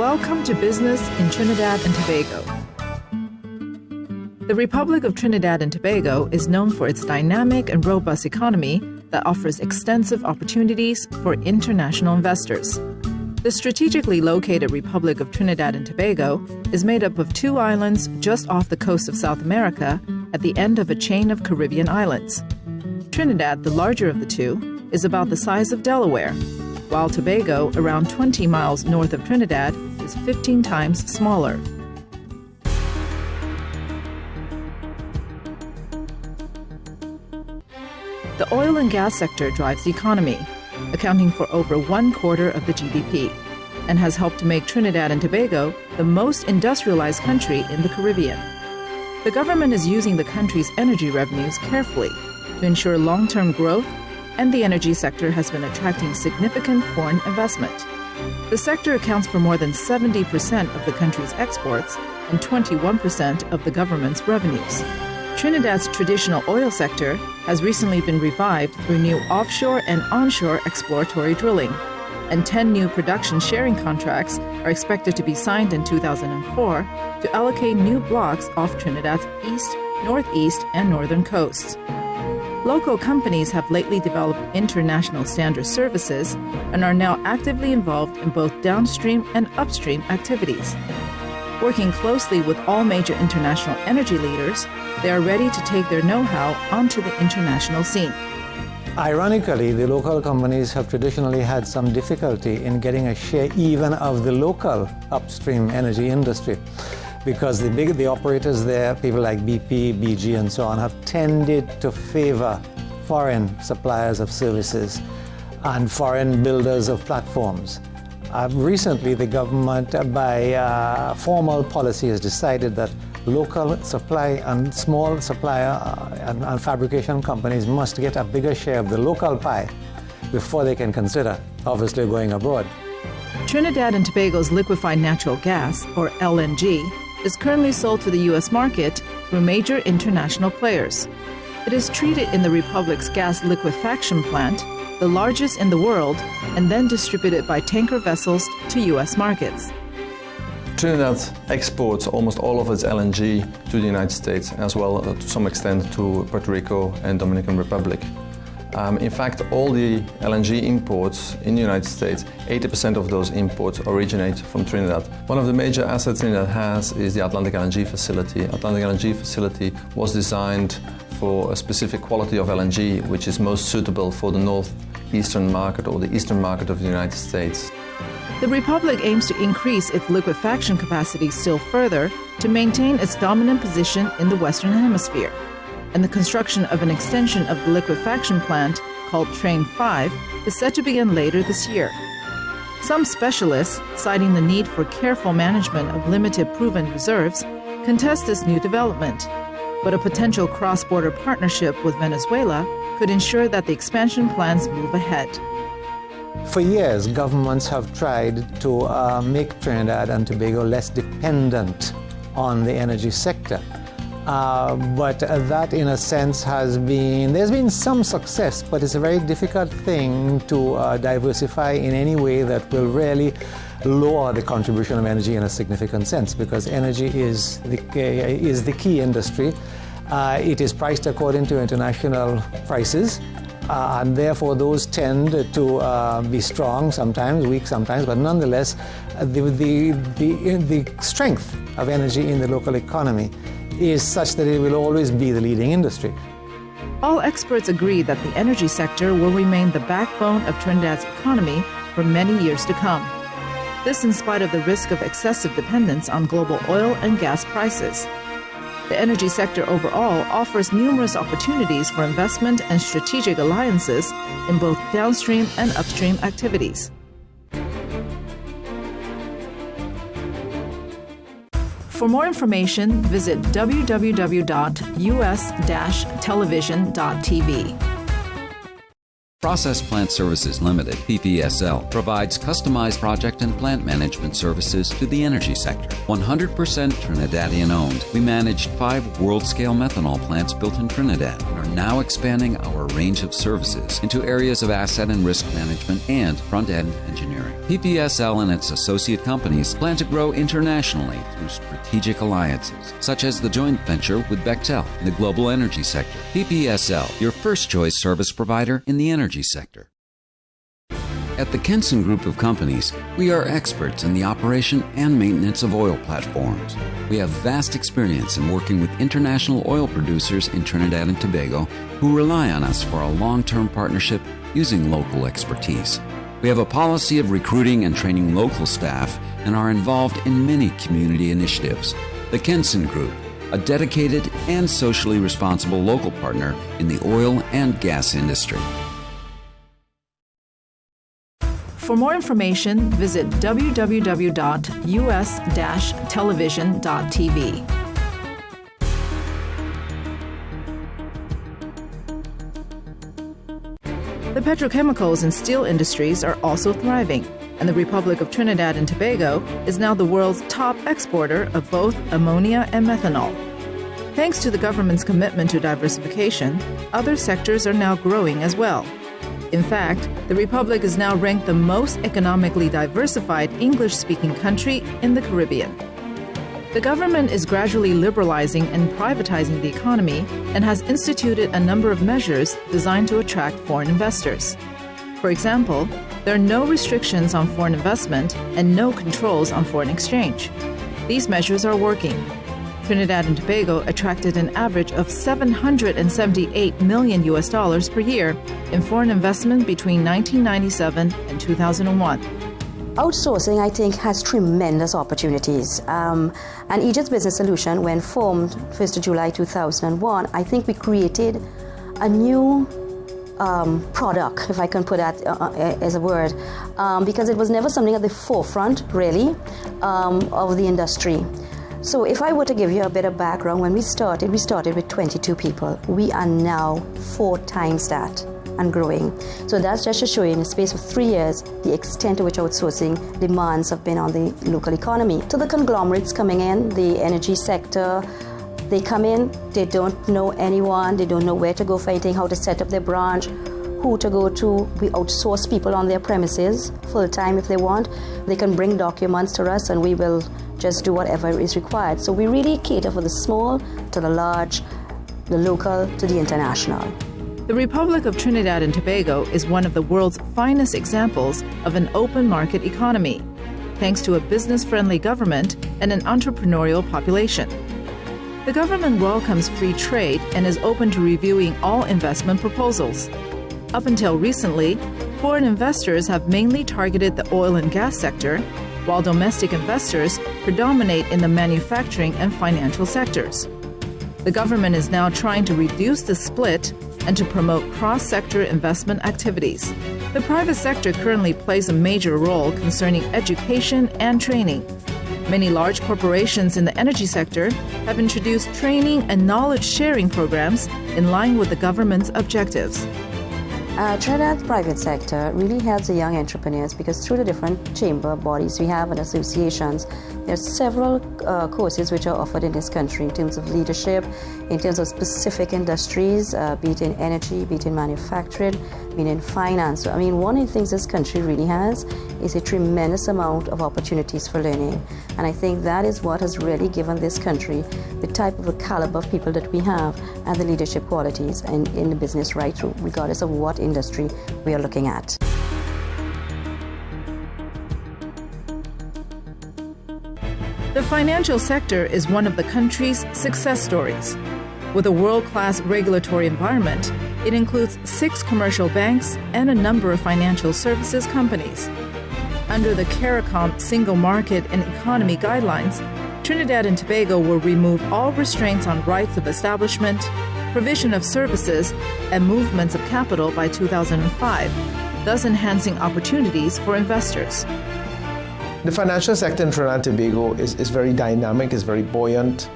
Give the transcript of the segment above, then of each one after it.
Welcome to Business in Trinidad and Tobago. The Republic of Trinidad and Tobago is known for its dynamic and robust economy that offers extensive opportunities for international investors. The strategically located Republic of Trinidad and Tobago is made up of 2 islands just off the coast of South America at the end of a chain of Caribbean islands. Trinidad, the larger of the 2, is about the size of Delaware, while Tobago, around 20 miles north of Trinidad, is 15 times smaller. The oil and gas sector drives the economy, accounting for over 1/4 of the GDP, and has helped to make Trinidad and Tobago the most industrialized country in the Caribbean. The government is using the country's energy revenues carefully to ensure long-term growth, and the energy sector has been attracting significant foreign investment. The sector accounts for more than 70% of the country's exports and 21% of the government's revenues. Trinidad's traditional oil sector has recently been revived through new offshore and onshore exploratory drilling, and 10 new production sharing contracts are expected to be signed in 2004 to allocate new blocks off Trinidad's east, northeast, and northern coasts. Local companies have lately developed international standard services and are now actively involved in both downstream and upstream activities. Working closely with all major international energy leaders, they are ready to take their know-how onto the international scene. Ironically, the local companies have traditionally had some difficulty in getting a share even of the local upstream energy industry, because the operators there, people like BP, BG, and so on, have tended to favor foreign suppliers of services and foreign builders of platforms. Recently, the government, by formal policy, has decided that local supply and small supplier and fabrication companies must get a bigger share of the local pie before they can consider, obviously, going abroad. Trinidad and Tobago's liquefied natural gas, or LNG, is currently sold to the U.S. market through major international players. It is treated in the Republic's gas liquefaction plant, the largest in the world, and then distributed by tanker vessels to U.S. markets. Trinidad exports almost all of its LNG to the United States, as well to some extent to Puerto Rico and Dominican Republic. In fact, all the LNG imports in the United States, 80% of those imports originate from Trinidad. One of the major assets Trinidad has is the Atlantic LNG facility. Atlantic LNG facility was designed for a specific quality of LNG, which is most suitable for the northeastern market or the eastern market of the United States. The Republic aims to increase its liquefaction capacity still further to maintain its dominant position in the Western Hemisphere, and the construction of an extension of the liquefaction plant called Train 5 is set to begin later this year. Some specialists, citing the need for careful management of limited proven reserves, contest this new development, but a potential cross-border partnership with Venezuela could ensure that the expansion plans move ahead. For years, governments have tried to make Trinidad and Tobago less dependent on the energy sector. But that, in a sense, there's been some success, but it's a very difficult thing to diversify in any way that will really lower the contribution of energy in a significant sense, because energy is the key industry. It is priced according to international prices, and therefore those tend to be strong sometimes, weak sometimes, but nonetheless, the strength of energy in the local economy is such that it will always be the leading industry. All experts agree that the energy sector will remain the backbone of Trinidad's economy for many years to come. This in spite of the risk of excessive dependence on global oil and gas prices. The energy sector overall offers numerous opportunities for investment and strategic alliances in both downstream and upstream activities. For more information, visit www.us-television.tv. Process Plant Services Limited, PPSL, provides customized project and plant management services to the energy sector. 100% Trinidadian owned, we managed 5 world-scale methanol plants built in Trinidad and are now expanding our range of services into areas of asset and risk management and front-end engineering. PPSL and its associate companies plan to grow internationally through strategic alliances, such as the joint venture with Bechtel in the global energy sector. PPSL, your first-choice service provider in the energy sector. At the Kenson Group of Companies, we are experts in the operation and maintenance of oil platforms. We have vast experience in working with international oil producers in Trinidad and Tobago who rely on us for a long-term partnership using local expertise. We have a policy of recruiting and training local staff and are involved in many community initiatives. The Kenson Group, a dedicated and socially responsible local partner in the oil and gas industry. For more information, visit www.us-television.tv. The petrochemicals and steel industries are also thriving, and the Republic of Trinidad and Tobago is now the world's top exporter of both ammonia and methanol. Thanks to the government's commitment to diversification, other sectors are now growing as well. In fact, the Republic is now ranked the most economically diversified English-speaking country in the Caribbean. The government is gradually liberalizing and privatizing the economy and has instituted a number of measures designed to attract foreign investors. For example, there are no restrictions on foreign investment and no controls on foreign exchange. These measures are working. Trinidad and Tobago attracted an average of $778 million per year in foreign investment between 1997 and 2001. Outsourcing, I think, has tremendous opportunities. And Egypt's Business Solution, when formed 1st of July 2001, I think we created a new product, if I can put that as a word, because it was never something at the forefront, really, of the industry. So if I were to give you a bit of background, when we started with 22 people. We are now 4 times that and growing. So that's just to show you in the space of 3 years the extent to which outsourcing demands have been on the local economy. To the conglomerates coming in, the energy sector, they come in, they don't know anyone, they don't know where to go for anything, how to set up their branch, who to go to. We outsource people on their premises full-time if they want. They can bring documents to us and we will just do whatever is required. So we really cater for the small to the large, the local to the international. The Republic of Trinidad and Tobago is one of the world's finest examples of an open market economy, thanks to a business-friendly government and an entrepreneurial population. The government welcomes free trade and is open to reviewing all investment proposals. Up until recently, foreign investors have mainly targeted the oil and gas sector, while domestic investors predominate in the manufacturing and financial sectors. The government is now trying to reduce the split and to promote cross-sector investment activities. The private sector currently plays a major role concerning education and training. Many large corporations in the energy sector have introduced training and knowledge-sharing programs in line with the government's objectives. Trinidad's private sector really helps the young entrepreneurs because through the different chamber bodies we have and associations, there are several courses which are offered in this country in terms of leadership, in terms of specific industries, be it in energy, be it in manufacturing, be it in finance. So, I mean, one of the things this country really has is a tremendous amount of opportunities for learning. And I think that is what has really given this country the type of a caliber of people that we have and the leadership qualities in the business right through, regardless of what industry we are looking at. The financial sector is one of the country's success stories. With a world-class regulatory environment, it includes 6 commercial banks and a number of financial services companies. Under the CARICOM Single Market and Economy Guidelines, Trinidad and Tobago will remove all restraints on rights of establishment, provision of services, and movements of capital by 2005, thus enhancing opportunities for investors. The financial sector in Trinidad and Tobago is very dynamic, is very buoyant.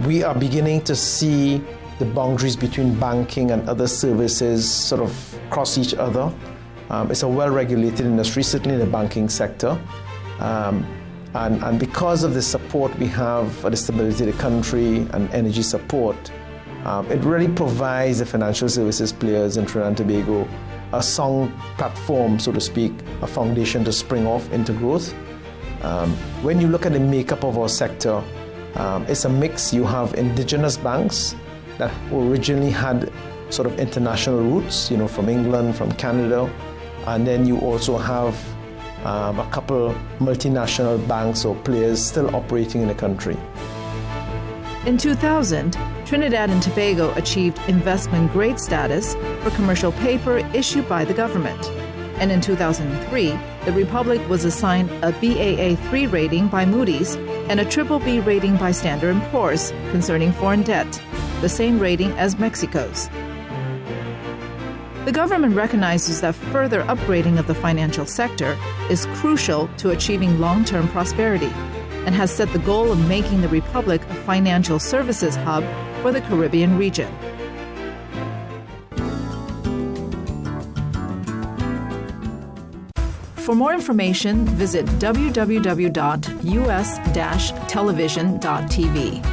We are beginning to see the boundaries between banking and other services sort of cross each other. It's a well-regulated industry, certainly in the banking sector. And because of the support we have for the stability of the country and energy support, it really provides the financial services players in Trinidad and Tobago a sound platform, so to speak, a foundation to spring off into growth. When you look at the makeup of our sector, it's a mix. You have indigenous banks that originally had sort of international roots, from England, from Canada, and then you also have a couple multinational banks or players still operating in the country. In 2000, Trinidad and Tobago achieved investment grade status for commercial paper issued by the government. And in 2003, the Republic was assigned a Baa3 rating by Moody's and a BBB rating by Standard & Poor's concerning foreign debt, the same rating as Mexico's. The government recognizes that further upgrading of the financial sector is crucial to achieving long-term prosperity and has set the goal of making the Republic a financial services hub for the Caribbean region. For more information, visit www.us-television.tv.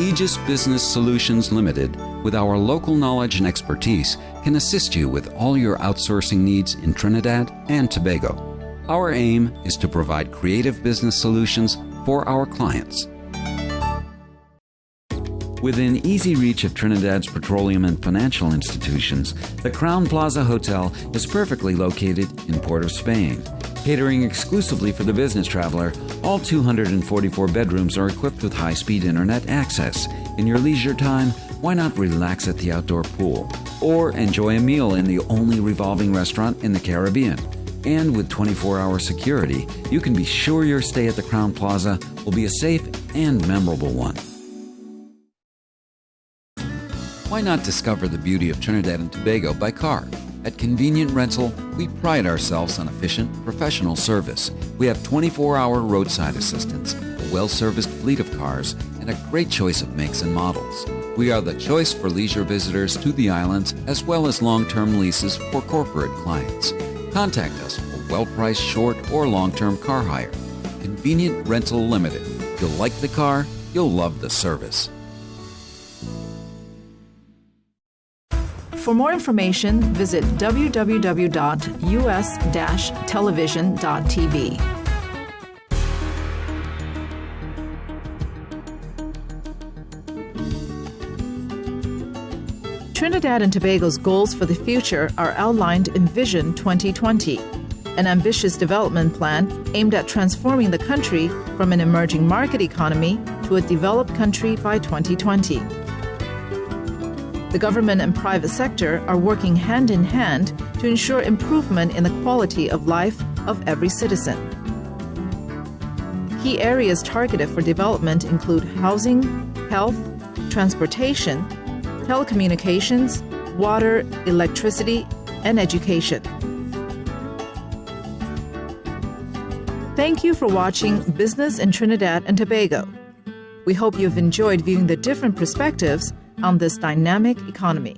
Aegis Business Solutions Limited, with our local knowledge and expertise, can assist you with all your outsourcing needs in Trinidad and Tobago. Our aim is to provide creative business solutions for our clients. Within easy reach of Trinidad's petroleum and financial institutions, the Crown Plaza Hotel is perfectly located in Port of Spain. Catering exclusively for the business traveler, all 244 bedrooms are equipped with high-speed internet access. In your leisure time, why not relax at the outdoor pool or enjoy a meal in the only revolving restaurant in the Caribbean? And with 24-hour security, you can be sure your stay at the Crown Plaza will be a safe and memorable one. Why not discover the beauty of Trinidad and Tobago by car? At Convenient Rental, we pride ourselves on efficient, professional service. We have 24-hour roadside assistance, a well-serviced fleet of cars, and a great choice of makes and models. We are the choice for leisure visitors to the islands, as well as long-term leases for corporate clients. Contact us for well-priced short or long-term car hire. Convenient Rental Limited. You'll like the car, you'll love the service. For more information, visit www.us-television.tv. Trinidad and Tobago's goals for the future are outlined in Vision 2020, an ambitious development plan aimed at transforming the country from an emerging market economy to a developed country by 2020. The government and private sector are working hand in hand to ensure improvement in the quality of life of every citizen. Key areas targeted for development include housing, health, transportation, telecommunications, water, electricity, and education. Thank you for watching Business in Trinidad and Tobago. We hope you've enjoyed viewing the different perspectives on this dynamic economy.